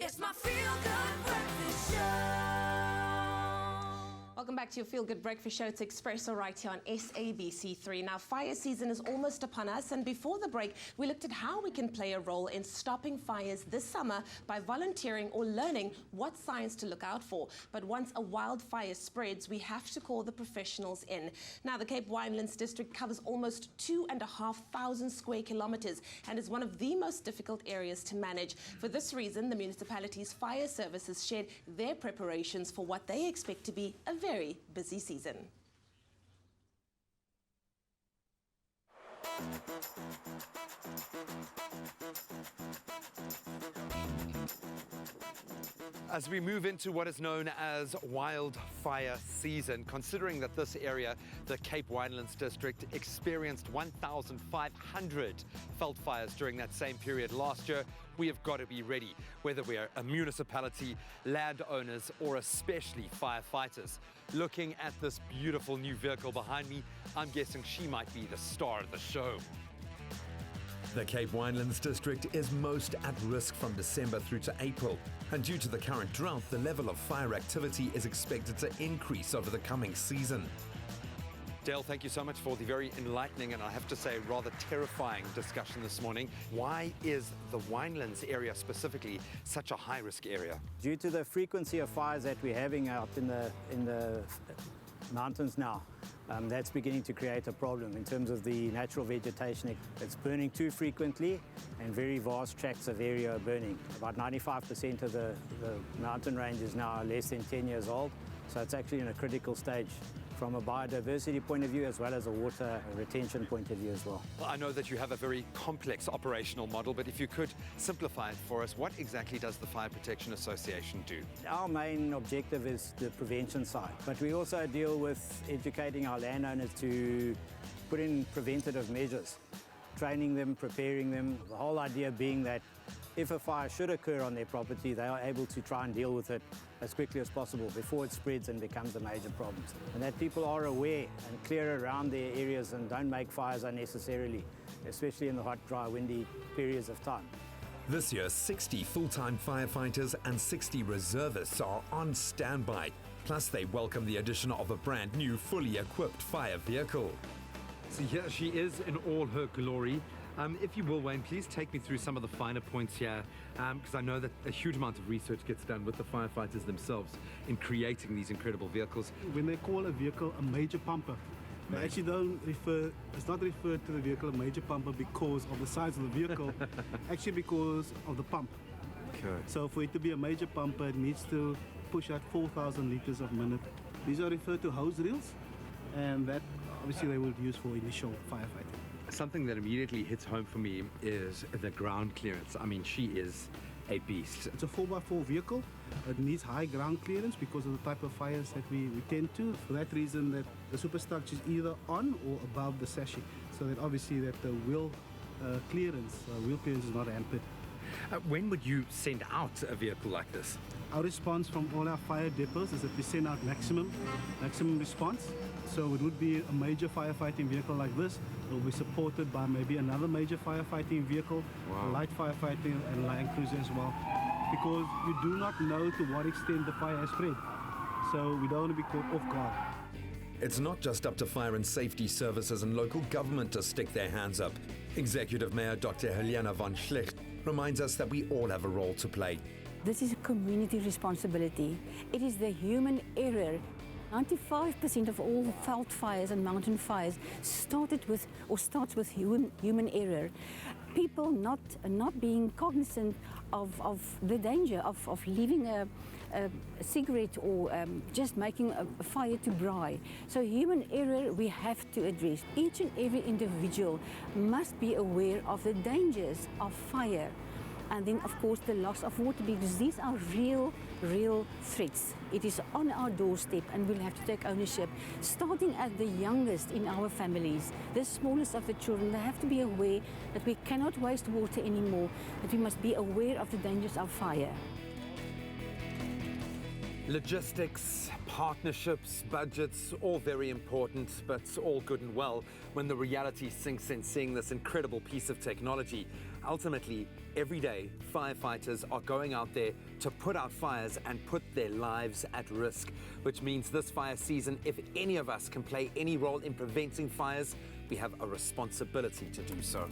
It's my feel-good breakfast show. Welcome back to your Feel Good Breakfast Show. It's Expresso right here on SABC3. Now, fire season is almost upon us, and before the break, we looked at how we can play a role in stopping fires this summer by volunteering or learning what signs to look out for. But once a wildfire spreads, we have to call the professionals in. Now, the Cape Winelands District covers almost 2,500 square kilometers and is one of the most difficult areas to manage. For this reason, the municipality's fire services shared their preparations for what they expect to be a very busy season. As we move into what is known as wildfire season, considering that this area, the Cape Winelands District, experienced 1,500 veldt fires during that same period last year, we have got to be ready, whether we are a municipality, landowners, or especially firefighters. Looking at this beautiful new vehicle behind me, I'm guessing she might be the star of the show. The Cape Winelands District is most at risk from December through to April, and due to the current drought, the level of fire activity is expected to increase over the coming season. Dale, thank you so much for the very enlightening and, I have to say, rather terrifying discussion this morning. Why is the Winelands area specifically such a high-risk area? Due to the frequency of fires that we're having out in the mountains now, that's beginning to create a problem in terms of the natural vegetation. It's burning too frequently and very vast tracts of area are burning. About 95% of the mountain range is now less than 10 years old, so it's actually in a critical stage from a biodiversity point of view as well as a water retention point of view as well. Well, I know that you have a very complex operational model, but if you could simplify it for us, what exactly does the Fire Protection Association do? Our main objective is the prevention side, but we also deal with educating our landowners to put in preventative measures, training them, preparing them. The whole idea being that if a fire should occur on their property, they are able to try and deal with it as quickly as possible before it spreads and becomes a major problem. And that people are aware and clear around their areas and don't make fires unnecessarily, especially in the hot, dry, windy periods of time. This year, 60 full-time firefighters and 60 reservists are on standby. Plus, they welcome the addition of a brand new, fully equipped fire vehicle. So here she is in all her glory. If you will, Wayne, please take me through some of the finer points here, because I know that a huge amount of research gets done with the firefighters themselves in creating these incredible vehicles. When they call a vehicle a major pumper, they actually don't refer, it's not referred to the vehicle a major pumper because of the size of the vehicle, actually because of the pump. Okay. So for it to be a major pumper, it needs to push out 4,000 liters a minute. These are referred to hose reels, and that obviously they will use for initial firefighting. Something that immediately hits home for me is the ground clearance. I mean, she is a beast. It's a 4x4 vehicle. It needs high ground clearance because of the type of fires that we tend to. For that reason, that the superstructure is either on or above the sachet, so that obviously that the wheel clearance is not hampered. When would you send out a vehicle like this? Our response from all our fire depots is that we send out maximum response. So it would be a major firefighting vehicle like this. It will be supported by maybe another major firefighting vehicle, light firefighting and land cruiser as well. Because you do not know to what extent the fire has spread. So we don't want to be caught off guard. It's not just up to fire and safety services and local government to stick their hands up. Executive Mayor Dr. Helena van Schlecht reminds us that we all have a role to play. This is a community responsibility. It is the human error. 95% of all veldt fires and mountain fires starts with human error. People not being cognizant of the danger of leaving a cigarette or just making a fire to braai. So human error we have to address. Each and every individual must be aware of the dangers of fire. And then, of course, the loss of water, because these are real threats. It is on our doorstep, and we'll have to take ownership, starting at the youngest in our families, the smallest of the children. They have to be aware that we cannot waste water anymore, that we must be aware of the dangers of fire. Logistics, partnerships, budgets, all very important, but all good and well when the reality sinks in seeing this incredible piece of technology. ultimately, every day, firefighters are going out there to put out fires and put their lives at risk, which means this fire season, if any of us can play any role in preventing fires, we have a responsibility to do so.